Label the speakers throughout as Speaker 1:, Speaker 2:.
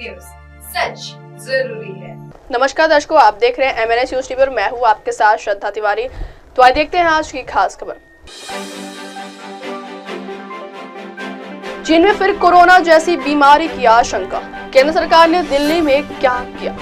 Speaker 1: News, सच जरूरी है।
Speaker 2: नमस्कार दर्शकों, आप देख रहे हैं MNS न्यूज टीवी और मैं हूं आपके साथ श्रद्धा तिवारी। तो आइए देखते हैं आज की खास खबर। चीन में फिर कोरोना जैसी बीमारी की आशंका, केंद्र सरकार ने दिल्ली में क्या किया?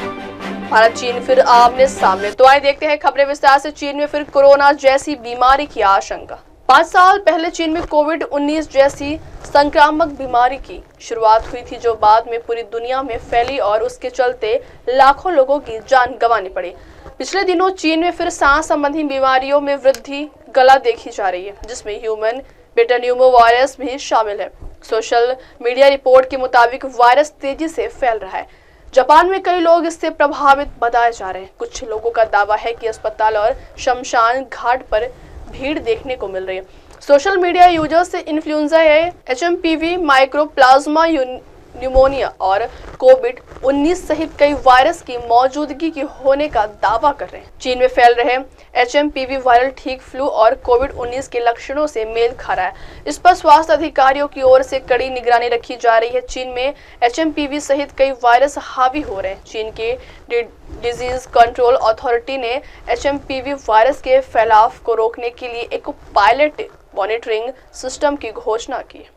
Speaker 2: भारत चीन फिर आमने सामने। तो आइए देखते हैं खबरें विस्तार से। चीन में फिर कोरोना जैसी बीमारी की आशंका। 5 साल पहले चीन में कोविड-19 जैसी संक्रामक बीमारी की शुरुआत हुई थी, जो बाद में पूरी दुनिया में फैली और उसके चलते लाखों लोगों की जान गंवानी पड़ी। पिछले दिनों चीन में फिर सांस संबंधी बीमारियों में वृद्धि गला देखी जा रही है, जिसमें ह्यूमन पेटान्यूमो वायरस भी शामिल है। सोशल मीडिया रिपोर्ट के मुताबिक वायरस तेजी से फैल रहा है। जापान में कई लोग इससे प्रभावित बताए जा रहे हैं। कुछ लोगों का दावा है कि अस्पताल और शमशान घाट पर भीड़ देखने को मिल रही है। सोशल मीडिया यूजर्स से इन्फ्लुएंजा है, HMPV, माइक्रोप्लाज्मा न्यूमोनिया और कोविड-19 सहित कई वायरस की मौजूदगी की होने का दावा कर रहे हैं। चीन में फैल रहे HMPV वायरल ठीक फ्लू और कोविड-19 के लक्षणों से मेल खा रहा है। इस पर स्वास्थ्य अधिकारियों की ओर से कड़ी निगरानी रखी जा रही है। चीन में HMPV सहित कई वायरस हावी हो रहे हैं। चीन के डिजीज कंट्रोल अथॉरिटी ने HMPV वायरस के फैलाव को रोकने के लिए एक पायलट मॉनिटरिंग सिस्टम की घोषणा की।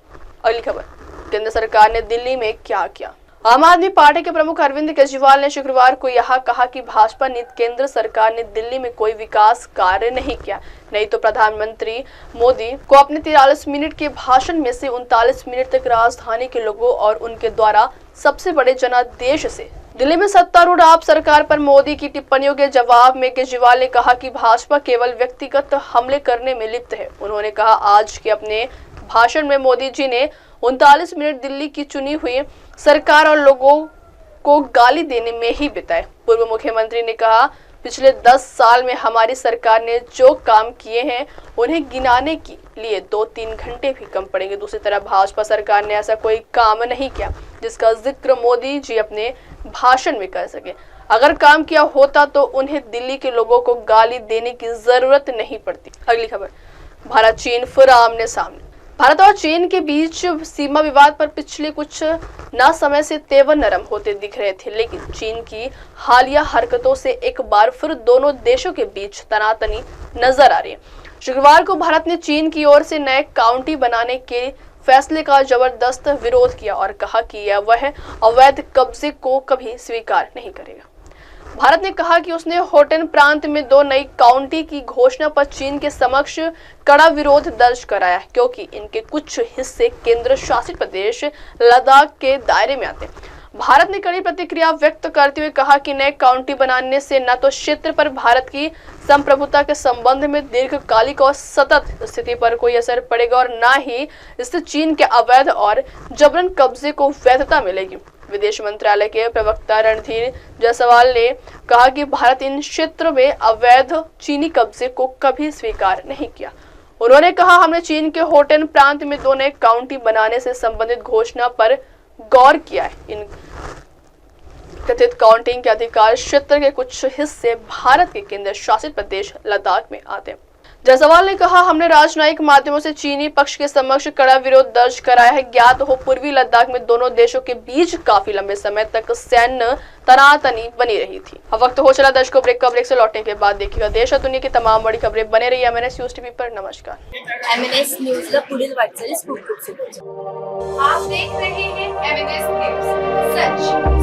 Speaker 2: अगली खबर, केंद्र सरकार ने दिल्ली में क्या किया? आम आदमी पार्टी के प्रमुख अरविंद केजरीवाल ने शुक्रवार को यह कहा कि भाजपा नीति केंद्र सरकार ने दिल्ली में कोई विकास कार्य नहीं किया, नहीं तो प्रधानमंत्री मोदी को अपने 43 मिनट के भाषण में से 39 मिनट तक राजधानी के लोगों और उनके द्वारा सबसे बड़े जनादेश से दिल्ली में सत्तारूढ़ आप सरकार पर मोदी की टिप्पणियों के जवाब में केजरीवाल ने कहा कि भाजपा केवल व्यक्तिगत हमले करने में लिप्त है। उन्होंने कहा, आज के अपने भाषण में मोदी जी ने 39 मिनट दिल्ली की चुनी हुई सरकार और लोगों को गाली देने में ही बिताए। पूर्व मुख्यमंत्री ने कहा, पिछले 10 साल में हमारी सरकार ने जो काम किए हैं उन्हें गिनाने के लिए 2-3 घंटे भी कम पड़ेंगे। दूसरी तरफ भाजपा सरकार ने ऐसा कोई काम नहीं किया जिसका जिक्र मोदी जी अपने भाषण में कर सके। अगर काम किया होता तो उन्हें दिल्ली के लोगों को गाली देने की जरूरत नहीं पड़ती। अगली खबर, भारत चीन फिर आमने सामने। भारत और चीन के बीच सीमा विवाद पर पिछले कुछ ना समय से तेवर नरम होते दिख रहे थे, लेकिन चीन की हालिया हरकतों से एक बार फिर दोनों देशों के बीच तनातनी नजर आ रही है। शुक्रवार को भारत ने चीन की ओर से नए काउंटी बनाने के फैसले का जबरदस्त विरोध किया और कहा कि यह वह अवैध कब्जे को कभी स्वीकार नहीं करेगा। भारत ने कहा कि उसने होटन प्रांत में 2 नई काउंटी की घोषणा पर चीन के समक्ष कड़ा विरोध दर्ज कराया, क्योंकि इनके कुछ हिस्से केंद्र शासित प्रदेश लद्दाख के दायरे में आते हैं। भारत ने कड़ी प्रतिक्रिया व्यक्त करते हुए कहा कि नए काउंटी बनाने से न तो क्षेत्र पर भारत की संप्रभुता के संबंध में दीर्घकालिक और सतत स्थिति पर कोई असर पड़ेगा और न ही इससे चीन के अवैध और जबरन कब्जे को वैधता मिलेगी। विदेश मंत्रालय के प्रवक्ता रणधीर जायसवाल ने कहा कि भारत इन क्षेत्रों में अवैध चीनी कब्जे को कभी स्वीकार नहीं किया। उन्होंने कहा, हमने चीन के होटन प्रांत में 2 नए काउंटी बनाने से संबंधित घोषणा पर गौर किया है। इन कथित काउंटिंग के अधिकार क्षेत्र के कुछ हिस्से भारत के केंद्र शासित प्रदेश लद्दाख में आते हैं। जायसवाल ने कहा, हमने राजनयिक माध्यमों से चीनी पक्ष के समक्ष कड़ा विरोध दर्ज कराया है। ज्ञात हो, पूर्वी लद्दाख में दोनों देशों के बीच काफी लंबे समय तक सैन्य तनातनी बनी रही थी। अब वक्त हो चला दर्शकों ब्रेक का। ब्रेक से लौटने के बाद देखिएगा देश और दुनिया की तमाम बड़ी खबरें। बने रही MNS न्यूज टीवी पर। नमस्कार।
Speaker 3: MNS न्यूज पुढील वाटचाली स्कूल
Speaker 1: आप देख रहे हैं MNS न्यूज, सच